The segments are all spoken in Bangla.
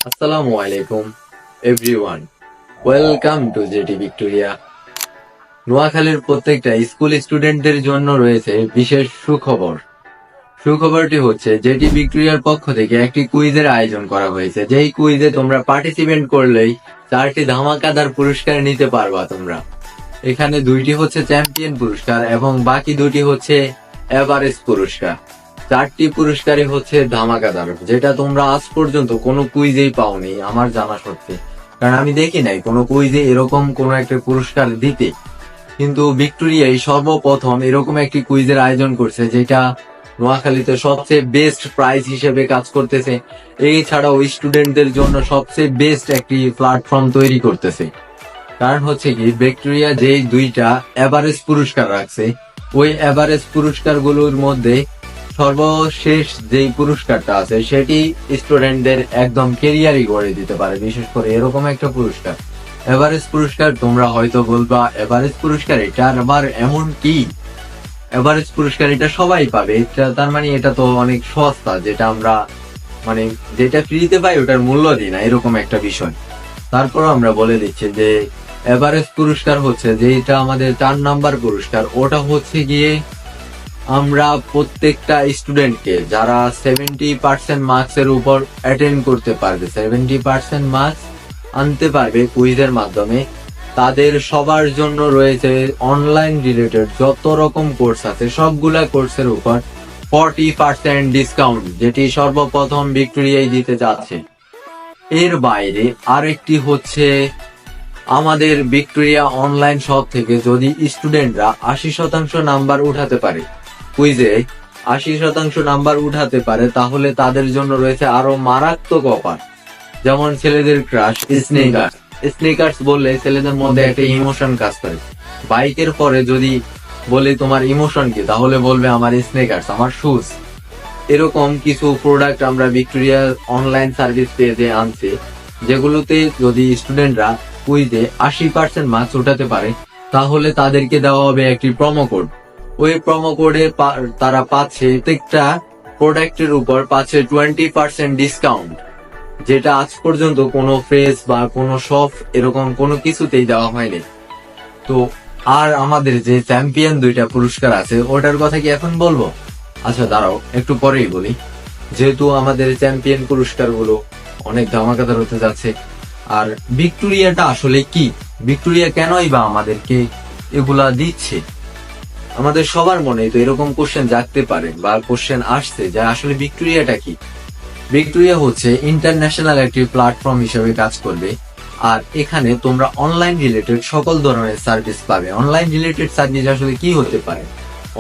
আসসালামু আলাইকুম everyone, welcome to jetty Victoria. নোয়াখালীর প্রত্যেকটা স্কুল স্টুডেন্টদের জন্য রয়েছে বিশেষ সুখবর। সুখবরটি হচ্ছে জেটি ভিক্টোরিয়ার পক্ষ থেকে একটি কুইজের আয়োজন করা হয়েছে, যেই কুইজে তোমরা পার্টিসিপেট করলেই 4টি ধামাকাদার পুরস্কার নিতে পারবা তোমরা। এখানে 2টি হচ্ছে চ্যাম্পিয়ন পুরস্কার এবং বাকি 2টি হচ্ছে এভারেস্ট পুরস্কার। 4টি পুরস্কারই হচ্ছে ধামাকাদার, যেটা তোমরা আজ পর্যন্ত কোনো কুইজেই পাওনি আমার জানা সত্যি, কারণ আমি দেখি নাই কোনো কুইজে এরকম কোনো একটা পুরস্কার দিতে। কিন্তু ভিক্টোরিয়াই সর্বপ্রথম এরকম একটি কুইজের আয়োজন করছে, যেটা নোয়াখালীতে সবচেয়ে বেস্ট প্রাইজ হিসেবে কাজ করতেছে। এছাড়াও স্টুডেন্টদের জন্য সবচেয়ে বেস্ট একটি প্ল্যাটফর্ম তৈরি করতেছে। কারণ হচ্ছে কি, ভিক্টোরিয়া যেই 2টা এভারেস্ট পুরস্কার রাখছে, ওই এভারেস্ট পুরস্কারগুলোর মধ্যে সর্বশেষ যেই পুরস্কারটা আছে সেটি স্টুডেন্টদের একদম কেরিয়ারই গড়ে দিতে পারে। বিশেষ করে এরকম একটা পুরস্কার এভারেস্ট পুরস্কার, তোমরা হয়তো বলবা এভারেস্ট পুরস্কার এটা আবার এমন কি? এভারেস্ট পুরস্কার এটা সবাই পাবে, এটা তার মানে এটা তো অনেক সস্তা, যেটা আমরা যেটা ফ্রিতে পাই ওটার মূল্য দিই না, এরকম একটা বিষয়। তারপরও আমরা বলে দিচ্ছি যে এভারেস্ট পুরস্কার হচ্ছে যেটা আমাদের 4 নাম্বার পুরস্কার, ওটা হচ্ছে গিয়ে আমরা প্রত্যেকটা স্টুডেন্টকে যারা 70% মার্কসের উপর অ্যাটেন্ড করতে পারবে, 70% মার্কস আনতে পারবে কুইজের মাধ্যমে, তাদের সবার জন্য রয়েছে অনলাইন রিলেটেড যত রকম কোর্স আছে সবগুলা কোর্সের উপর 40% ডিসকাউন্ট, যেটি সর্বপ্রথম ভিক্টোরিয়ায় দিতে যাচ্ছে। এর বাইরে আরেকটি হচ্ছে আমাদের ভিক্টোরিয়া অনলাইন শপ থেকে যদি স্টুডেন্টরা 80% নাম্বার উঠাতে পারে, কুইজে 80% নাম্বার উঠাতে পারে, তাহলে তাদের জন্য রয়েছে আরো মারাত্মক অফার। যেমন ছেলেদের ক্রাশ স্নিকার্স বললে ছেলেদের মধ্যে একটা ইমোশন কাজ করে। বাইকের পরে যদি বলি তোমার ইমোশন কি, তাহলে বলবে আমার স্নিকার্স, আমার শুজ। এরকম কিছু প্রোডাক্ট আমরা ভিক্টোরিয়া অনলাইন সার্ভিস পেজে আনছি, যেগুলোতে যদি স্টুডেন্টরা কুইজে 80% মার্কস উঠাতে পারে, তাহলে তাদেরকে দেওয়া হবে একটি প্রোমো কোড। ওই প্রোমো কোডে তারা পাচ্ছে প্রত্যেকটা প্রোডাক্টের উপর পাচ্ছে 20% ডিসকাউন্ট, যেটা আজ পর্যন্ত কোনো ফ্রেস বা কোনো শপ এরকম কোনো কিছুতেই দেওয়া হয়নি। তো আর আমাদের যে চ্যাম্পিয়ন 2টা পুরস্কার আছে ওটার কথা কি এখন বলবো? আচ্ছা দাঁড়াও, একটু পরেই বলি। যেহেতু আমাদের চ্যাম্পিয়ন পুরস্কার গুলো অনেক ধামাকাদার হতে যাচ্ছে। আর ভিক্টোরিয়াটা আসলে কি, ভিক্টোরিয়া কেনই বা আমাদেরকে এগুলা দিচ্ছে? আমাদের সবার মনে তো এরকম কোশ্চেন জাগতে পারে বা কোশ্চেন আসছে যে আসলে ভিক্টোরিয়াটা কি। ভিক্টোরিয়া হচ্ছে ইন্টারন্যাশনাল একটি প্ল্যাটফর্ম হিসেবে কাজ করবে, আর এখানে তোমরা অনলাইন রিলেটেড সকল ধরনের সার্ভিস পাবে। অনলাইন রিলেটেড সার্ভিস আসলে কি হতে পারে?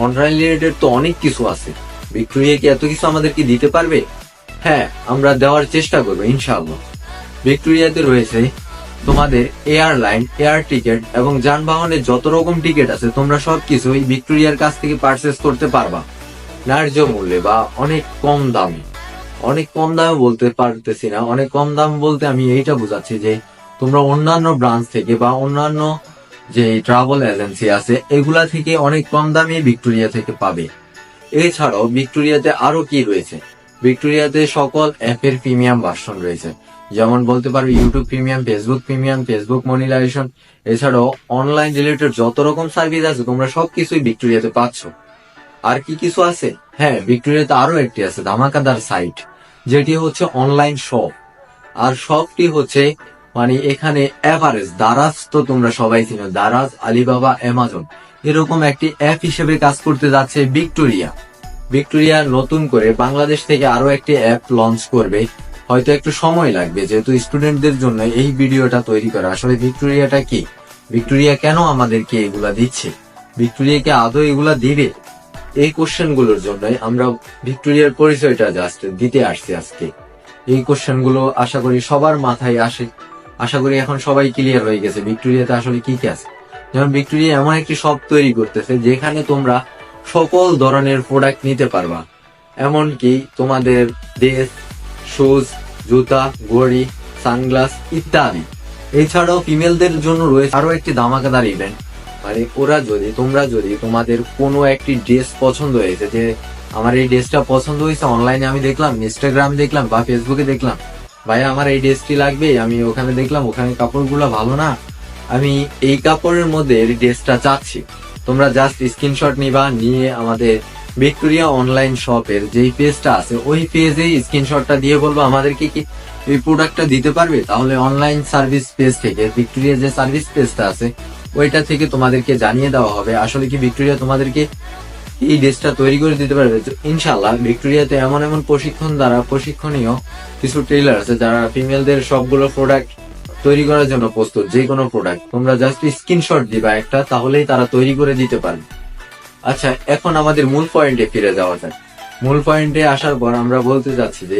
অনলাইন রিলেটেড তো অনেক কিছু আছে। ভিক্টোরিয়া কি এত কিছু আমাদেরকে দিতে পারবে? হ্যাঁ, আমরা দেওয়ার চেষ্টা করবো ইনশাআল্লাহ। ভিক্টোরিয়াতে রয়েছে তোমাদের এয়ারলাইন, এয়ার টিকেট এবং যানবাহনের যত রকম টিকিট আছে তোমরা সবকিছু এই ভিক্টোরিয়ার কাছ থেকে পারচেস করতে পারবা ন্যায্য মূল্যে বা অনেক কম দামে। অনেক কম দামে বলতে পারতেছি না, অনেক কম দাম বলতে আমি এইটা বোঝাচ্ছি যে তোমরা অন্যান্য ব্রাঞ্চ থেকে বা অন্যান্য যে ট্রাভেল এজেন্সি আছে এগুলা থেকে অনেক কম দামে ভিক্টোরিয়া থেকে পাবে। এছাড়াও ভিক্টোরিয়াতে আরো কি রয়েছে? ভিক্টোরিয়াতে সকল অ্যাপের প্রিমিয়াম ভার্সন রয়েছে, যেমন বলতে পারো YouTube premium, Facebook premium, Facebook monetization. এছাড়াও অনলাইন রিলেটেড যত রকম সার্ভিস আছে তোমরা সবকিছুই ভিক্টোরিয়াতে পাচ্ছ। আর কি কিছু আছে? হ্যাঁ, ভিক্টোরিয়াতে আরো একটি আছে ধামাকাদার সাইট, যেটি হচ্ছে অনলাইন শপ। আর শপটি হচ্ছে এখানে এভারেজ, দারাজ তো তোমরা সবাই চিনো, দারাজ, আলিবাবা, অ্যামাজন, এরকম একটি অ্যাপ হিসেবে কাজ করতে যাচ্ছে ভিক্টোরিয়া। ভিক্টোরিয়া নতুন করে বাংলাদেশ থেকে আরো একটি অ্যাপ লঞ্চ করবে, হয়তো একটু সময় লাগবে, যেহেতু স্টুডেন্টদের জন্য এই ভিডিওটা তৈরি করা। আসলে ভিক্টোরিয়াটা কি, ভিক্টোরিয়া কেন আমাদেরকে এগুলা দিচ্ছে, ভিক্টোরিয়াকে আদৌ এগুলা দিবে? এই কোশ্চেন গুলোর জন্যই আমরা ভিক্টোরিয়ার পরিচয়টা জাস্ট দিতে আসছি আজকে। এই কোশ্চেন গুলো আশা করি সবার মাথায় আসে, আশা করি এখন সবাই ক্লিয়ার হয়ে গেছে ভিক্টোরিয়াতে আসলে কি কি আছে। যেমন ভিক্টোরিয়া এমন একটি শপ তৈরি করতেছে যেখানে তোমরা সকল ধরনের প্রোডাক্ট নিতে পারবা, এমনকি তোমাদের ড্রেস, শুজ, জুতা, ঘড়ি, সানগ্লাস ইত্যাদি। এছাড়াও ফিমেলদের জন্য রয়েছে আরো একটি ধামাকাদার ইভেন্ট। তোমরা যদি তোমাদের কোনো একটি ড্রেস পছন্দ হয়েছে, যে আমার এই ড্রেসটা পছন্দ হয়েছে, অনলাইনে আমি দেখলাম, ইনস্টাগ্রামে দেখলাম বা ফেসবুকে দেখলাম, ভাইয়া আমার এই ড্রেসটি লাগবে, আমি ওখানে দেখলাম ওখানে কাপড়গুলো ভালো না, আমি এই কাপড়ের মধ্যে এই ড্রেসটা চাচ্ছি। তোমরা জাস্ট স্ক্রিনশট নিবা, নিয়ে আমাদের ভিক্টোরিয়া অনলাইন শপের যেই পেজটা আছে ওই পেজে স্ক্রিনশটটা দিয়ে বলবো আমাদেরকে কি এই প্রোডাক্টটা দিতে পারবে। তাহলে অনলাইন সার্ভিস পেজ থেকে, ভিক্টোরিয়া যে সার্ভিস পেজটা আছে ওইটা থেকে তোমাদেরকে জানিয়ে দেওয়া হবে আসলে কি ভিক্টোরিয়া তোমাদেরকে এই ড্রেসটা তৈরি করে দিতে পারবে। তো ইনশাল্লাহ ভিক্টোরিয়াতে এমন এমন প্রশিক্ষণীয় কিছু ট্রেলার আছে যারা ফিমেলদের সবগুলো প্রোডাক্ট তৈরি করার জন্য প্রস্তুত। যে কোনো প্রোডাক্ট তোমরা জাস্ট স্ক্রিনশট দিবা একটা, তাহলেই তারা তৈরি করে দিতে পারবে। আচ্ছা, এখন আমাদের মূল পয়েন্টে ফিরে যাওয়া যাক। মূল পয়েন্টে আসার পর আমরা বলতে চাচ্ছি যে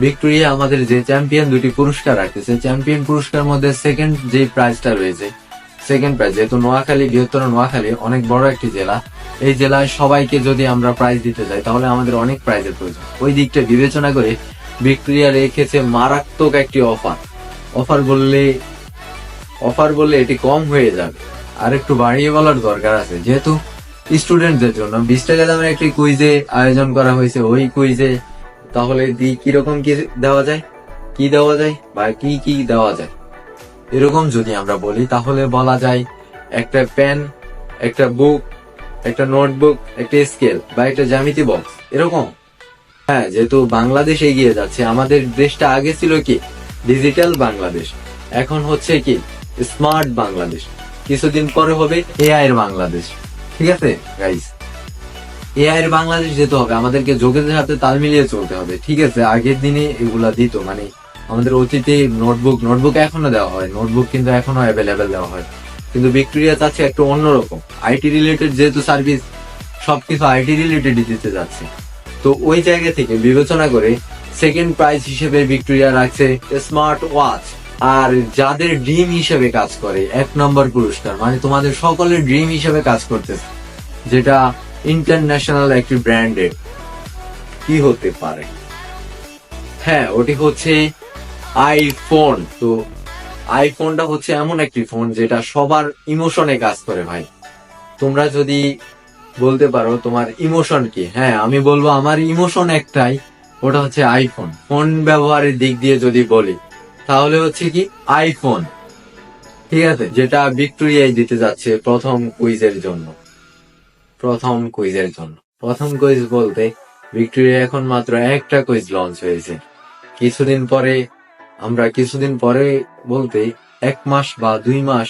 ভিক্টোরিয়া আমাদের যে চ্যাম্পিয়ন দুটি পুরস্কার রাখতেছে, চ্যাম্পিয়ন পুরস্কার মধ্যে সেকেন্ড যে প্রাইজটা রয়েছে, সেকেন্ড প্রাইজ, যেহেতু নোয়াখালী বৃহত্তর নোয়াখালী অনেক বড় একটি জেলা, এই জেলায় সবাইকে যদি আমরা প্রাইজ দিতে যাই তাহলে আমাদের অনেক প্রাইজের প্রয়োজন। ওই দিকটা বিবেচনা করে ভিক্টোরিয়া রেখেছে মারাত্মক একটি অফার বললে এটি কম হয়ে যাবে, আর একটু বাড়িয়ে বলার দরকার আছে। যেহেতু স্টুডেন্টদের জন্য 20 টাকা দামের একটি কুইজে আয়োজন করা হয়েছে, ওই কুইজে তাহলে কিরকম কি দেওয়া যায় বা কি দেওয়া যায়, এরকম যদি আমরা বলি তাহলে বলা যায় একটা পেন, একটা বুক, একটা নোটবুক, একটা স্কেল বা একটা জ্যামিতি বক্স, এরকম। হ্যাঁ, যেহেতু বাংলাদেশ এগিয়ে যাচ্ছে, আমাদের দেশটা আগে ছিল কি ডিজিটাল বাংলাদেশ, এখন হচ্ছে কি স্মার্ট বাংলাদেশ, কিছুদিন পরে হবে এআই এর বাংলাদেশ। ঠিক আছে গাইস, এআই এর বাংলাদেশ যেতে হবে, আমাদেরকে যোগের সাথে তাল মিলিয়ে চলতে হবে। ঠিক আছে, আগের দিনে এগুলা দিত, মানে আমাদের অতীতে নোটবুক এখনো দেওয়া হয়, নোটবুক কিন্তু এখনো অ্যাভেলেবেল দেওয়া হয়, কিন্তু ভিক্টোরিয়া চাচ্ছে একটু অন্যরকম। আইটি রিলেটেড যেহেতু সার্ভিস, সবকিছু আইটি রিলেটেড দিতে যাচ্ছে, তো ওই জায়গা থেকে বিবেচনা করে সেকেন্ড প্রাইজ হিসেবে ভিক্টোরিয়া রাখছে স্মার্ট ওয়াচ। আর যাদের ড্রিম হিসেবে কাজ করে 1 নম্বর পুরস্কার, মানে তোমাদের সকলের ড্রিম হিসেবে কাজ করতেছে, যেটা ইন্টারন্যাশনাল একটি ব্র্যান্ডের, কি হতে পারে? হ্যাঁ, ওটি হচ্ছে আইফোন। তো আইফোনটা হচ্ছে এমন একটি ফোন যেটা সবার ইমোশনে কাজ করে ভাই। তোমরা যদি বলতে পারো তোমার ইমোশন কি, হ্যাঁ আমি বলবো আমার ইমোশন একটাই, ওটা হচ্ছে আইফোন। ফোন ব্যবহারের দিক দিয়ে যদি বলি তাহলে হচ্ছে কি আইফোন। ঠিক আছে, যেটা ভিক্টোরিয়ায় দিতে যাচ্ছে প্রথম কুইজের জন্য। প্রথম কুইজ বলতে ভিক্টোরিয়া এখন মাত্র একটা কুইজ লঞ্চ হয়েছে। কিছুদিন পরে বলতে 1 মাস বা 2 মাস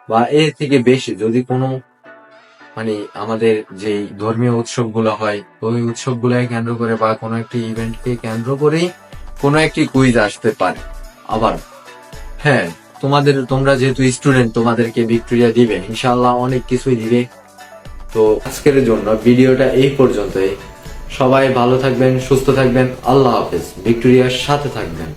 বা এর থেকে বেশি, যদি কোনো মানে আমাদের যে ধর্মীয় উৎসবগুলো হয় ওই উৎসবগুলোকে কেন্দ্র করে বা কোনো একটি ইভেন্টকে কেন্দ্র করেই কোনো একটি কুইজ আসতে পারে আবার। হ্যাঁ, তোমরা যেহেতু স্টুডেন্ট, তোমাদেরকে ভিক্টোরিয়া দিবে ইনশাআল্লাহ, অনেক কিছুই দিবে। তো আজকের জন্য ভিডিওটা এই পর্যন্তই। সবাই ভালো থাকবেন, সুস্থ থাকবেন, আল্লাহ হাফেজ। ভিক্টোরিয়ার সাথে থাকবেন।